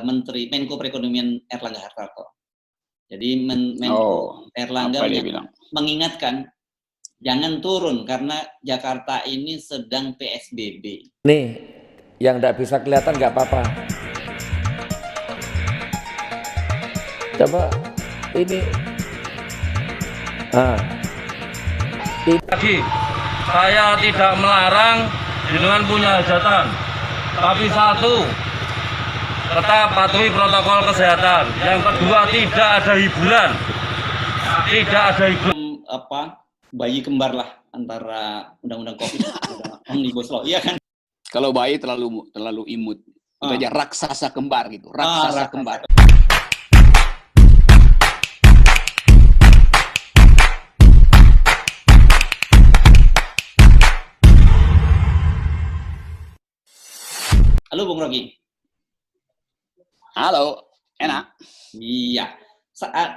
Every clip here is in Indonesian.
Menteri Menko Perekonomian Erlangga Hartarto. Jadi Menko Erlangga mengingatkan jangan turun karena Jakarta ini sedang PSBB. Nih, yang nggak bisa kelihatan nggak apa-apa. Coba ini. Lagi, saya tidak melarang dengan punya hajatan, tapi satu, tetap patuhi protokol kesehatan. Yang kedua, tidak ada hiburan. Tidak ada hiburan. Bayi kembar lah antara undang-undang COVID dan Omnibus Law, iya kan? Kalau bayi terlalu imut, itu aja raksasa kembar gitu, raksasa kembar. Halo Bung Rocky. Halo, enak. Iya.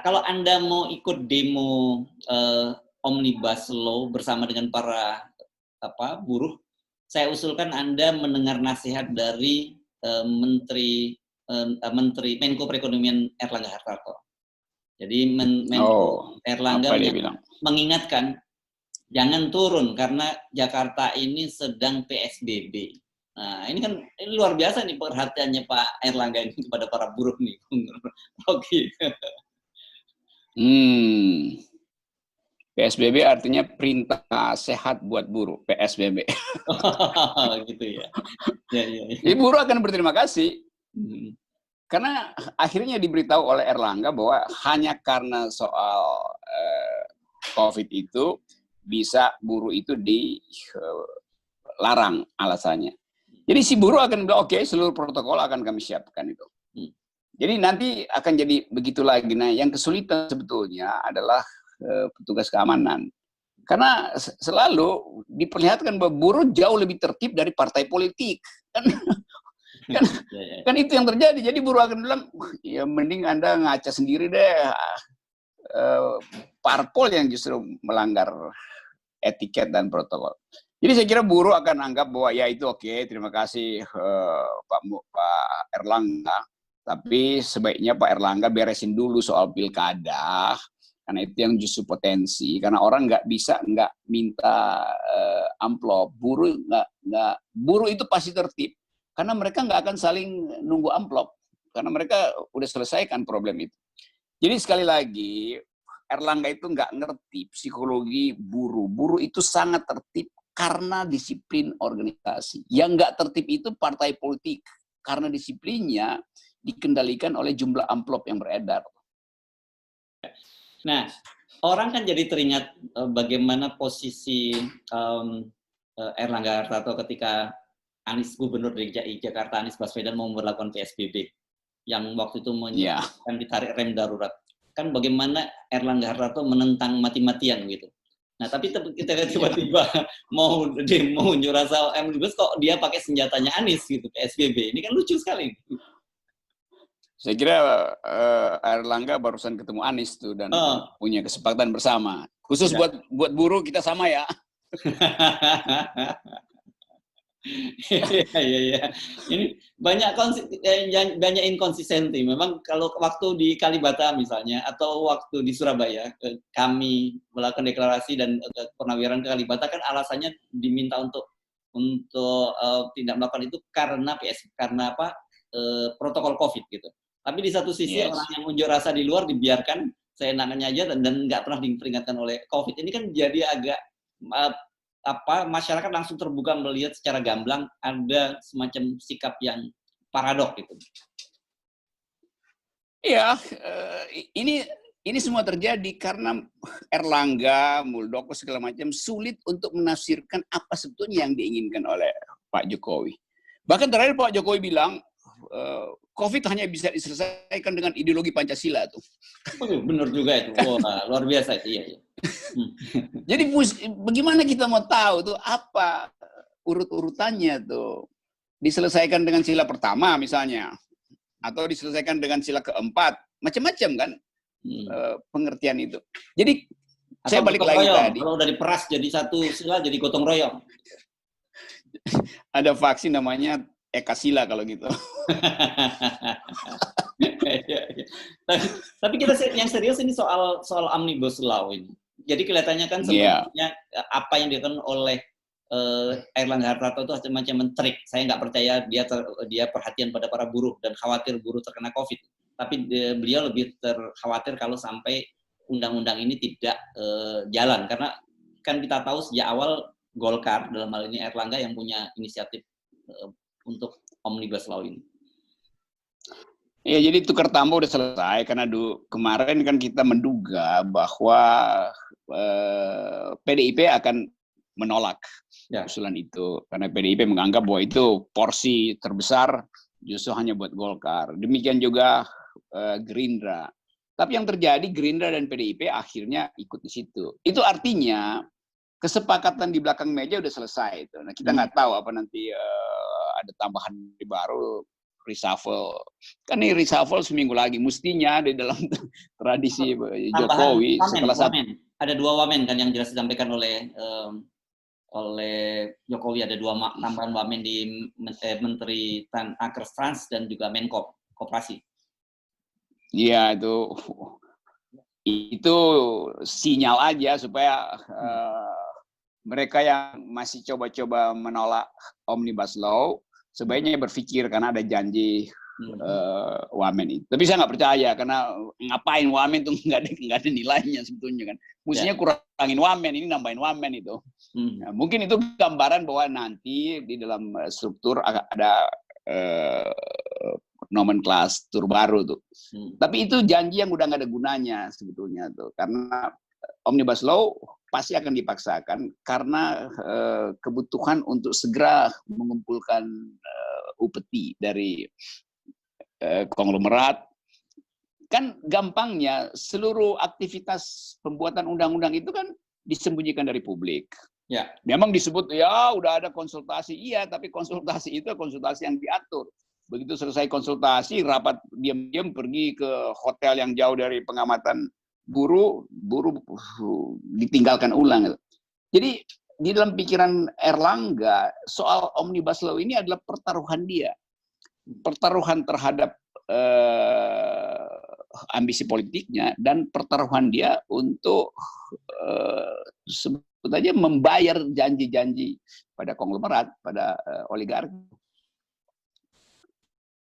Kalau Anda mau ikut demo Omnibus Law bersama dengan para buruh, saya usulkan Anda mendengar nasihat dari Menteri Menko Perekonomian Erlangga Hartarto. Jadi Menko Erlangga mengingatkan jangan turun karena Jakarta ini sedang PSBB. Nah, ini kan luar biasa nih perhatiannya Pak Erlangga ini kepada para buruh nih. Oke. PSBB artinya perintah sehat buat buruh, PSBB. Gitu ya. Ya. Jadi buruh akan berterima kasih. Karena akhirnya diberitahu oleh Erlangga bahwa hanya karena soal COVID itu bisa buruh itu dilarang alasannya. Jadi si buruh akan bilang, oke, seluruh protokol akan kami siapkan itu. Jadi nanti akan jadi begitu lagi. Nah, yang kesulitan sebetulnya adalah petugas keamanan. Karena selalu diperlihatkan bahwa buruh jauh lebih tertib dari partai politik. Kan itu yang terjadi. Jadi buruh akan bilang, ya mending Anda ngaca sendiri deh. Parpol yang justru melanggar etiket dan protokol. Jadi saya kira buruh akan anggap bahwa ya itu oke, terima kasih Pak Erlangga. Tapi sebaiknya Pak Erlangga beresin dulu soal pilkada, karena itu yang justru potensi. Karena orang nggak minta amplop. Buruh itu pasti tertib, karena mereka nggak akan saling nunggu amplop, karena mereka udah selesaikan problem itu. Jadi sekali lagi Erlangga itu nggak ngerti psikologi buruh. Buruh itu sangat tertib karena disiplin organisasi. Yang nggak tertib itu partai politik, karena disiplinnya dikendalikan oleh jumlah amplop yang beredar. Nah, orang kan jadi teringat bagaimana posisi Erlangga Hartarto ketika Gubernur DKI Jakarta Anies Baswedan mau memperlakukan PSBB, yang waktu itu menyebutkan ditarik rem darurat. Kan bagaimana Erlangga Hartarto menentang mati-matian gitu. Nah, tapi kita tiba-tiba mau demo unjuk rasa Omnibus kok dia pakai senjatanya Anies gitu, PSBB. Ini kan lucu sekali. Saya kira Erlangga barusan ketemu Anies tuh dan punya kesepakatan bersama. Khusus buat buruh kita sama ya. Iya. Ini banyak inkonsistensi. Memang kalau waktu di Kalibata misalnya atau waktu di Surabaya kami melakukan deklarasi dan pernawiran ke Kalibata kan alasannya diminta untuk tidak melakukan itu karena protokol COVID gitu. Tapi di satu sisi orang yang unjuk rasa di luar dibiarkan seenaknya aja dan nggak pernah diperingatkan oleh COVID. Ini kan jadi agak masyarakat langsung terbuka melihat secara gamblang ada semacam sikap yang paradok gitu. Iya, ini semua terjadi karena Erlangga, Muldoko segala macam sulit untuk menafsirkan apa sebetulnya yang diinginkan oleh Pak Jokowi. Bahkan terakhir Pak Jokowi bilang COVID hanya bisa diselesaikan dengan ideologi Pancasila tuh. Benar juga itu. Wah, luar biasa itu. Iya. Jadi bagaimana kita mau tahu tuh apa urut-urutannya tuh? Diselesaikan dengan sila pertama misalnya, atau diselesaikan dengan sila keempat, macam-macam kan pengertian itu. Jadi atau saya balik lagi tadi. Kalau dari peras jadi satu sila jadi gotong royong. Ada vaksin namanya Ekasila kalau gitu. Tapi kita yang serius ini soal Omnibus Law ini. Jadi kelihatannya kan sebenarnya apa yang dilakukan oleh Airlangga Hartarto itu macam trik. Saya nggak percaya dia perhatian pada para buruh dan khawatir buruh terkena COVID. Tapi beliau lebih khawatir kalau sampai undang-undang ini tidak jalan. Karena kan kita tahu sejak awal Golkar, dalam hal ini Airlangga, yang punya inisiatif untuk Omnibus Law ini. Ya, jadi tukar tambah udah selesai karena kemarin kan kita menduga bahwa PDIP akan menolak usulan itu karena PDIP menganggap bahwa itu porsi terbesar justru hanya buat Golkar. Demikian juga Gerindra. Tapi yang terjadi Gerindra dan PDIP akhirnya ikut di situ. Itu artinya kesepakatan di belakang meja udah selesai itu. Nah, kita nggak tahu apa nanti ada tambahan baru. Reshuffle. Kan ini reshuffle seminggu lagi. Mestinya di dalam tradisi Jokowi. Ada 2 wamen kan yang jelas disampaikan oleh Jokowi. Ada 2 tambahan wamen di Menteri Akers Trans dan juga Menkop Koperasi. Iya, itu sinyal aja supaya mereka yang masih coba-coba menolak Omnibus Law sebaiknya berpikir karena ada janji wamen itu. Tapi saya nggak percaya karena ngapain wamen itu nggak ada nilainya sebetulnya kan. Mestinya kurangin wamen, ini nambahin wamen itu. Nah, mungkin itu gambaran bahwa nanti di dalam struktur ada nomenklatur baru tuh. Tapi itu janji yang udah nggak ada gunanya sebetulnya tuh karena Omnibus Law pasti akan dipaksakan karena kebutuhan untuk segera mengumpulkan upeti dari konglomerat. Kan gampangnya seluruh aktivitas pembuatan undang-undang itu kan disembunyikan dari publik. Ya. Memang disebut ya udah ada konsultasi, iya, tapi konsultasi itu konsultasi yang diatur. Begitu selesai konsultasi, rapat diam-diam pergi ke hotel yang jauh dari pengamatan buruh ditinggalkan ulang. Jadi di dalam pikiran Airlangga soal Omnibus Law ini adalah pertaruhan dia, pertaruhan terhadap ambisi politiknya dan pertaruhan dia untuk sebut aja membayar janji-janji pada konglomerat, pada oligarki.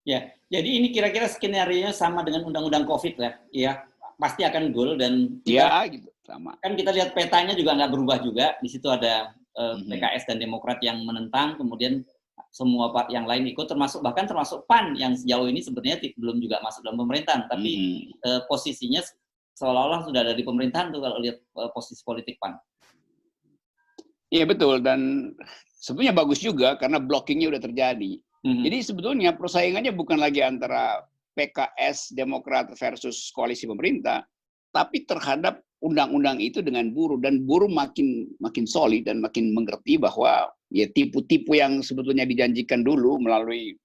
Ya, jadi ini kira-kira skenario sama dengan undang-undang COVID ya. Pasti akan goal dan kita, gitu, sama. Kan kita lihat petanya juga nggak berubah juga. Di situ ada PKS dan Demokrat yang menentang, kemudian semua yang lain ikut, termasuk PAN yang sejauh ini sebenarnya belum juga masuk dalam pemerintahan, tapi posisinya seolah-olah sudah ada di pemerintahan tuh kalau lihat posisi politik PAN. Iya betul, dan sebenarnya bagus juga karena blockingnya udah terjadi. Jadi sebetulnya persaingannya bukan lagi antara PKS, Demokrat versus koalisi pemerintah, tapi terhadap undang-undang itu dengan buruh, dan buruh makin solid dan makin mengerti bahwa ya tipu-tipu yang sebetulnya dijanjikan dulu melalui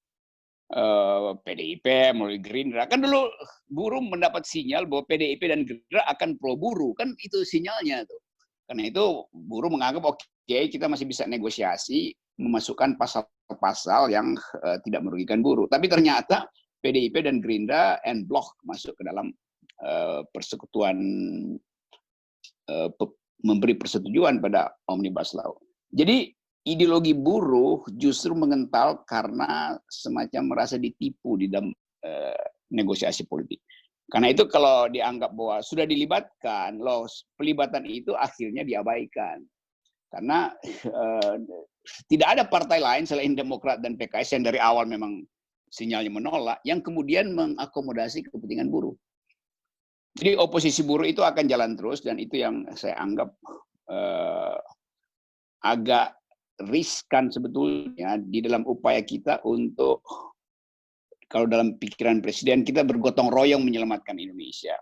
PDIP, melalui Gerindra, kan dulu buruh mendapat sinyal bahwa PDIP dan Gerindra akan pro buruh, kan itu sinyalnya tuh. Karena itu buruh menganggap oke, kita masih bisa negosiasi memasukkan pasal-pasal yang tidak merugikan buruh, tapi ternyata PDIP dan Gerindra en bloc masuk ke dalam persekutuan memberi persetujuan pada Omnibus Law. Jadi ideologi buruh justru mengental karena semacam merasa ditipu di dalam negosiasi politik. Karena itu kalau dianggap bahwa sudah dilibatkan, pelibatan itu akhirnya diabaikan. Karena tidak ada partai lain selain Demokrat dan PKS yang dari awal memang sinyalnya menolak, yang kemudian mengakomodasi kepentingan buruh. Jadi oposisi buruh itu akan jalan terus, dan itu yang saya anggap agak riskan sebetulnya di dalam upaya kita untuk, kalau dalam pikiran presiden, kita bergotong royong menyelamatkan Indonesia.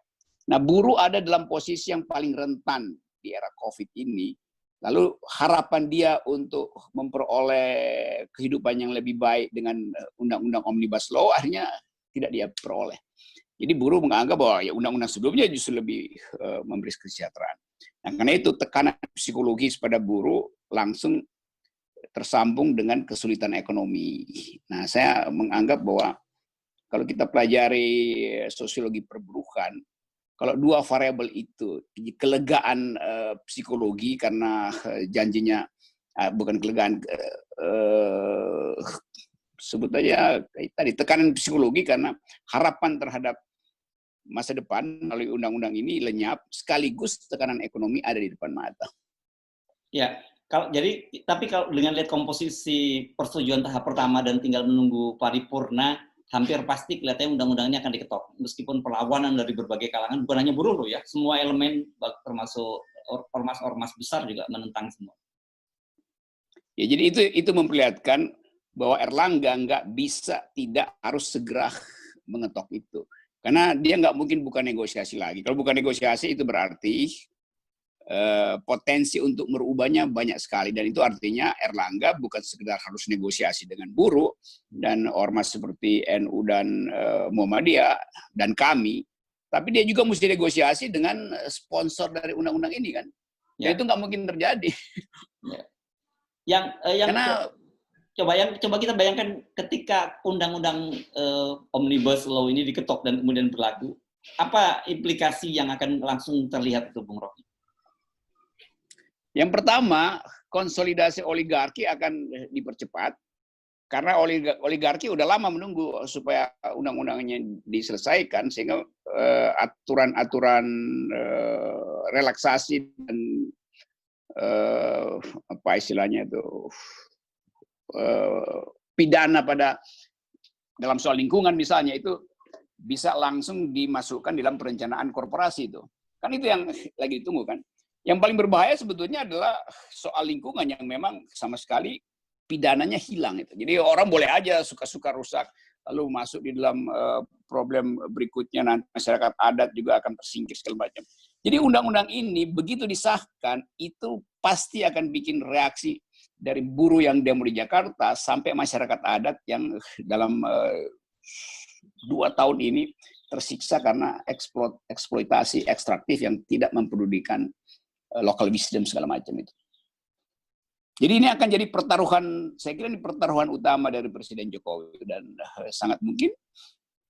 Nah, buruh ada dalam posisi yang paling rentan di era COVID ini. Lalu harapan dia untuk memperoleh kehidupan yang lebih baik dengan undang-undang Omnibus Law akhirnya tidak dia peroleh. Jadi buruh menganggap bahwa ya undang-undang sebelumnya justru lebih memberi kesejahteraan. Nah, karena itu tekanan psikologis pada buruh langsung tersambung dengan kesulitan ekonomi. Nah, saya menganggap bahwa kalau kita pelajari sosiologi perburukan, kalau dua variabel itu, kelegaan psikologi karena janjinya, bukan kelegaan, sebut aja tadi tekanan psikologi karena harapan terhadap masa depan melalui undang-undang ini lenyap, sekaligus tekanan ekonomi ada di depan mata. Ya, tapi kalau dengan lihat komposisi persetujuan tahap pertama dan tinggal menunggu paripurna, hampir pasti kelihatannya undang-undang ini akan diketok. Meskipun perlawanan dari berbagai kalangan, bukan hanya buruh loh ya, semua elemen termasuk ormas-ormas besar juga menentang semua. Ya, jadi itu memperlihatkan bahwa Erlangga nggak bisa, tidak harus segera mengetok itu. Karena dia nggak mungkin buka negosiasi lagi. Kalau bukan negosiasi itu berarti potensi untuk merubahnya banyak sekali. Dan itu artinya Erlangga bukan sekedar harus negosiasi dengan buruh dan ormas seperti NU dan Muhammadiyah dan kami, tapi dia juga mesti negosiasi dengan sponsor dari undang-undang ini kan. Ya. Dan itu nggak mungkin terjadi. Ya. Karena coba kita bayangkan ketika undang-undang Omnibus Law ini diketok dan kemudian berlaku, apa implikasi yang akan langsung terlihat itu, Bung Rocky? Yang pertama, konsolidasi oligarki akan dipercepat karena oligarki udah lama menunggu supaya undang-undangnya diselesaikan, sehingga aturan-aturan relaksasi dan apa istilahnya itu pidana pada dalam soal lingkungan misalnya itu bisa langsung dimasukkan dalam perencanaan korporasi itu. Kan itu yang lagi ditunggu kan. Yang paling berbahaya sebetulnya adalah soal lingkungan yang memang sama sekali pidananya hilang itu. Jadi orang boleh aja suka-suka rusak lalu masuk di dalam problem berikutnya, nanti masyarakat adat juga akan tersingkir segala macam. Jadi undang-undang ini begitu disahkan itu pasti akan bikin reaksi dari buruh yang demo di Jakarta sampai masyarakat adat yang dalam 2 tahun ini tersiksa karena eksploitasi ekstraktif yang tidak mempedulikan local wisdom segala macam itu. Jadi ini akan jadi pertaruhan, saya kira ini pertaruhan utama dari Presiden Jokowi, dan sangat mungkin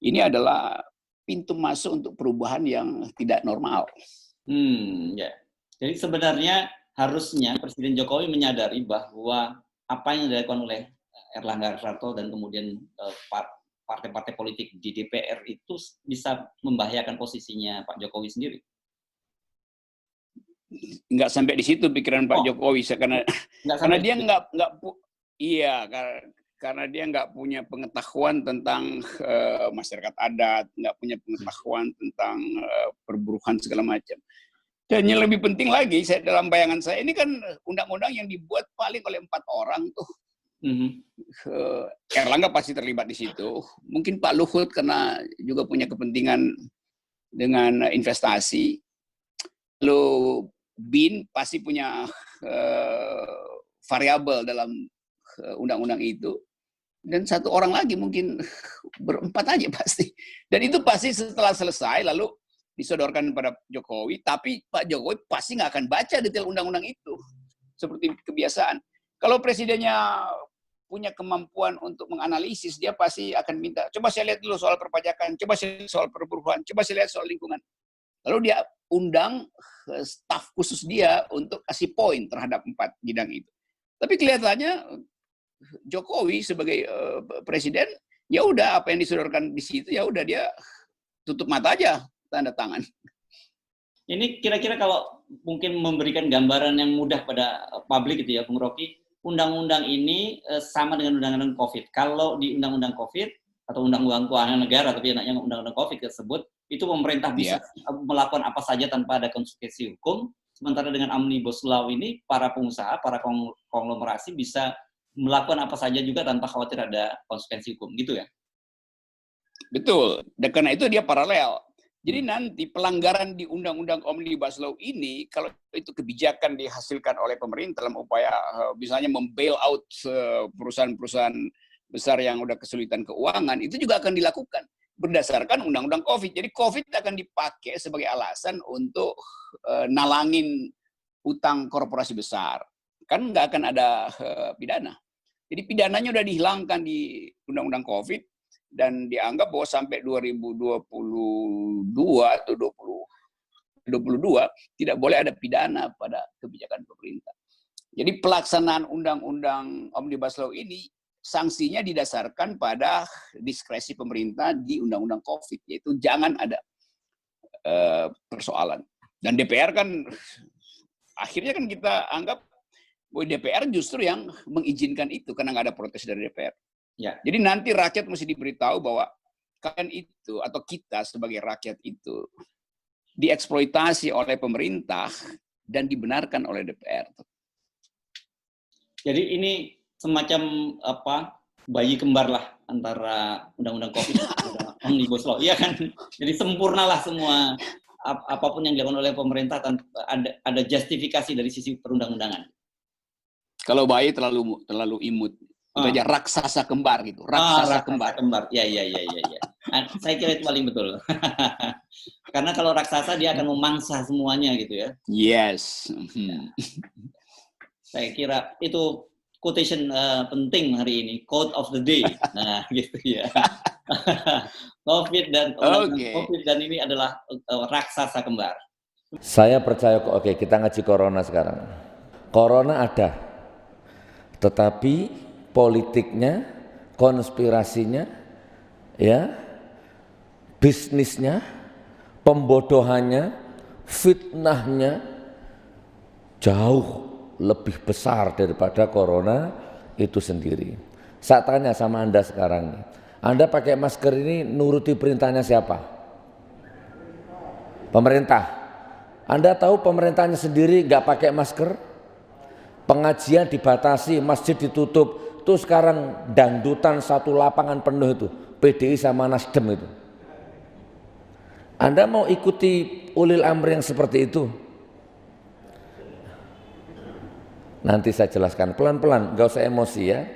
ini adalah pintu masuk untuk perubahan yang tidak normal. Ya. Jadi sebenarnya harusnya Presiden Jokowi menyadari bahwa apa yang dilakukan oleh Erlangga Hartarto dan kemudian partai-partai politik di DPR itu bisa membahayakan posisinya Pak Jokowi sendiri. Nggak sampai di situ pikiran Pak Jokowi, karena dia karena dia nggak punya pengetahuan tentang masyarakat adat, nggak punya pengetahuan tentang perburuhan segala macam. Dan yang lebih penting lagi, dalam bayangan saya ini kan undang-undang yang dibuat paling oleh 4 orang tuh. Erlangga pasti terlibat di situ. Mungkin Pak Luhut karena juga punya kepentingan dengan investasi. Lalu BIN pasti punya variabel dalam undang-undang itu, dan 1 orang lagi mungkin berempat aja pasti. Dan itu pasti setelah selesai lalu disodorkan pada Jokowi, tapi Pak Jokowi pasti nggak akan baca detail undang-undang itu seperti kebiasaan. Kalau presidennya punya kemampuan untuk menganalisis, dia pasti akan minta, coba saya lihat dulu soal perpajakan, coba saya lihat soal perburuhan, coba saya lihat soal lingkungan. Lalu dia undang staf khusus dia untuk kasih poin terhadap 4 bidang itu. Tapi kelihatannya Jokowi sebagai presiden, ya udah apa yang disodorkan di situ, ya udah dia tutup mata aja, tanda tangan. Ini kira-kira kalau mungkin memberikan gambaran yang mudah pada publik gitu ya, Bung Rocky, undang-undang ini sama dengan undang-undang COVID. Kalau di undang-undang COVID atau undang-undang keuangan negara, tapi enaknya undang-undang COVID tersebut, itu pemerintah bisa melakukan apa saja tanpa ada konsekuensi hukum. Sementara dengan Omnibus Law ini, para pengusaha, para konglomerasi bisa melakukan apa saja juga tanpa khawatir ada konsekuensi hukum, gitu ya? Betul, dan karena itu dia paralel. Jadi nanti pelanggaran di Undang-Undang Omnibus Law ini, kalau itu kebijakan dihasilkan oleh pemerintah dalam upaya misalnya membail out perusahaan-perusahaan besar yang udah kesulitan keuangan, itu juga akan dilakukan berdasarkan Undang-Undang COVID. Jadi COVID akan dipakai sebagai alasan untuk nalangin utang korporasi besar. kan nggak akan ada pidana. Jadi pidananya udah dihilangkan di Undang-Undang COVID dan dianggap bahwa sampai 2022 atau 2022 tidak boleh ada pidana pada kebijakan pemerintah. Jadi pelaksanaan Undang-Undang Omnibus Law ini sanksinya didasarkan pada diskresi pemerintah di Undang-Undang COVID, yaitu jangan ada persoalan. Dan DPR kan akhirnya kan kita anggap bahwa DPR justru yang mengizinkan itu karena nggak ada protes dari DPR. Ya. Jadi nanti rakyat mesti diberitahu bahwa kalian itu atau kita sebagai rakyat itu dieksploitasi oleh pemerintah dan dibenarkan oleh DPR. Jadi ini semacam bayi kembar lah antara undang-undang COVID dan Omnibus Law, iya kan? Jadi sempurnalah semua apapun yang dilakukan oleh pemerintah ada justifikasi dari sisi perundang-undangan. Kalau bayi terlalu imut, itu aja raksasa kembar gitu, raksasa kembar. Ya. Nah, saya kira itu paling betul. Karena kalau raksasa dia akan memangsa semuanya gitu ya. Yes. Saya kira itu quotation penting hari ini, quote of the day. Nah, gitu ya. COVID dan ini adalah raksasa kembar. Saya percaya kok. Oke, kita ngaji corona sekarang. Corona ada, tetapi politiknya, konspirasinya, ya, bisnisnya, pembodohannya, fitnahnya jauh lebih besar daripada corona itu sendiri. Saya tanya sama Anda sekarang, Anda pakai masker ini nuruti perintahnya siapa? Pemerintah. Anda tahu pemerintahnya sendiri nggak pakai masker? Pengajian dibatasi, masjid ditutup. Tuh sekarang dangdutan satu lapangan penuh itu, PDI sama Nasdem itu. Anda mau ikuti ulil amri yang seperti itu? Nanti saya jelaskan pelan-pelan, gak usah emosi ya.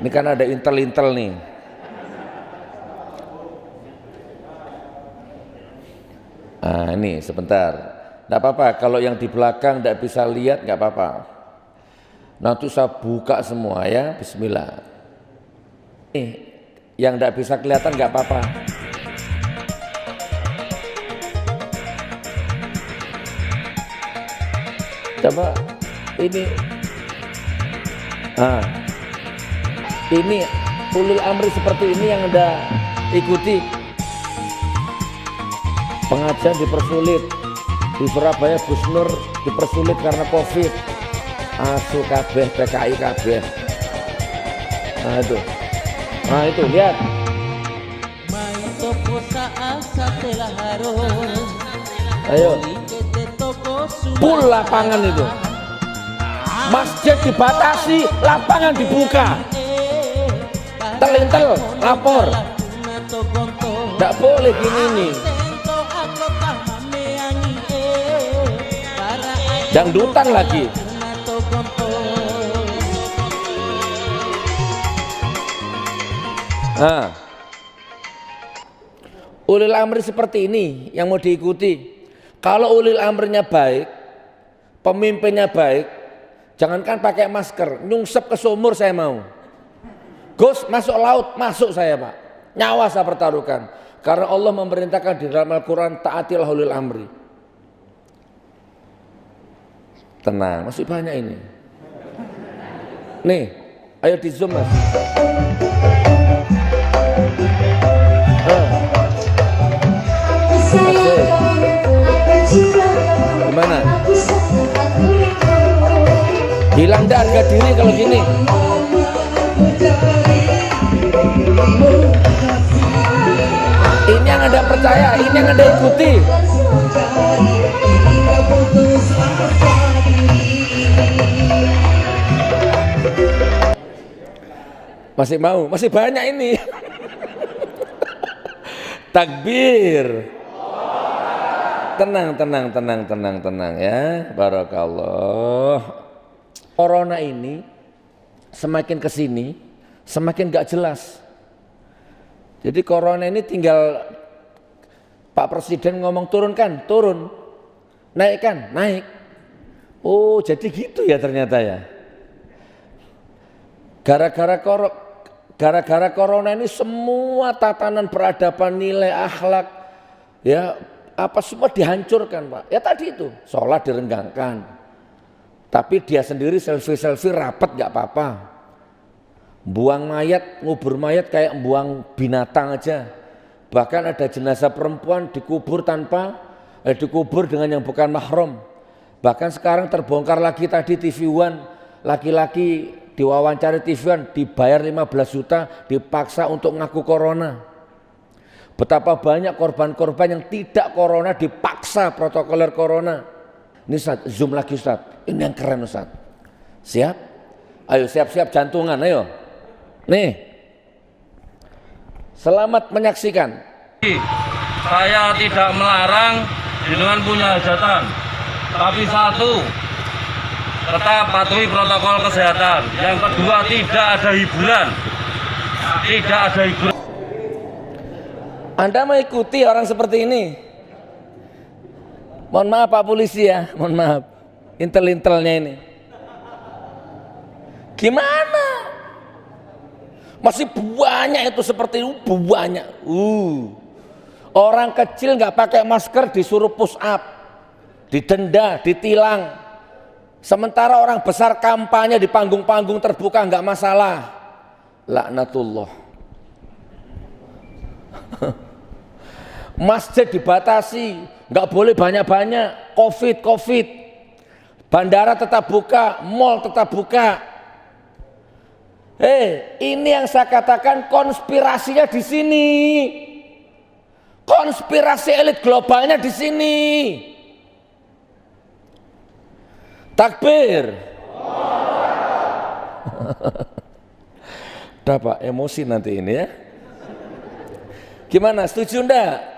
Ini kan ada intel-intel nih. Nah ini sebentar, gak apa-apa kalau yang di belakang gak bisa lihat gak apa-apa. Nanti saya buka semua ya, bismillah. Yang gak bisa kelihatan gak apa-apa. Coba ini ulil amri seperti ini yang Anda ikuti. Pengajian dipersulit di Surabaya, Gus Nur dipersulit karena COVID. Asu kabeh, PKI kabeh. Nah itu lihat. Ayo full lapangan itu, masjid dibatasi, lapangan dibuka, telintel lapor, tidak boleh gini nih. Dangdutan lagi. Nah, ulil amri seperti ini yang mau diikuti. Kalau ulil amrinya baik, pemimpinnya baik, jangankan pakai masker, nyungsep ke sumur saya mau. Gus masuk laut, masuk saya Pak. Nyawa saya pertaruhkan. Karena Allah memerintahkan di dalam Al-Quran, taatilah ulil amri. Tenang, masih banyak ini. Nih, ayo di zoom Mas. Gimana? Hilang dah harga diri kalau gini. Ini yang Anda percaya, ini yang Anda ikuti. Masih mau? Masih banyak ini. Takbir. Tenang ya. Barakallah. Corona ini semakin kesini semakin gak jelas. Jadi corona ini tinggal Pak Presiden ngomong turunkan, turun. Naikkan, naik. Oh, jadi gitu ya ternyata ya. Gara-gara corona ini semua tatanan peradaban, nilai akhlak, ya apa semua dihancurkan, Pak. Ya tadi itu, sholat direnggangkan. Tapi dia sendiri selfie rapat nggak apa-apa. Buang mayat, ngubur mayat kayak buang binatang aja. Bahkan ada jenazah perempuan dikubur dikubur dengan yang bukan mahram. Bahkan sekarang terbongkar lagi tadi TV One, laki-laki diwawancari TV One dibayar 15 juta dipaksa untuk ngaku corona. Betapa banyak korban-korban yang tidak corona dipaksa protokoler corona. Ini Ustaz, zoom lagi Ustaz. Ini yang keren Ustaz. Siap? Ayo siap-siap jantungan, ayo. Nih. Selamat menyaksikan. Saya tidak melarang jenengan punya hajatan. Tapi satu, tetap patuhi protokol kesehatan. Yang kedua, tidak ada hiburan. Tidak ada hiburan. Anda mengikuti orang seperti ini? Mohon maaf Pak Polisi ya, mohon maaf. Intel-intelnya ini. Gimana? Masih banyak itu seperti itu, banyak. Orang kecil nggak pakai masker disuruh push up, didenda, ditilang. Sementara orang besar kampanye di panggung-panggung terbuka nggak masalah. Laknatullah. Masjid dibatasi, nggak boleh banyak-banyak. Covid. Bandara tetap buka, mall tetap buka. Ini yang saya katakan konspirasinya di sini. Konspirasi elit globalnya di sini. Takbir. Udah Pak, emosi nanti ini ya. Gimana, setuju enggak?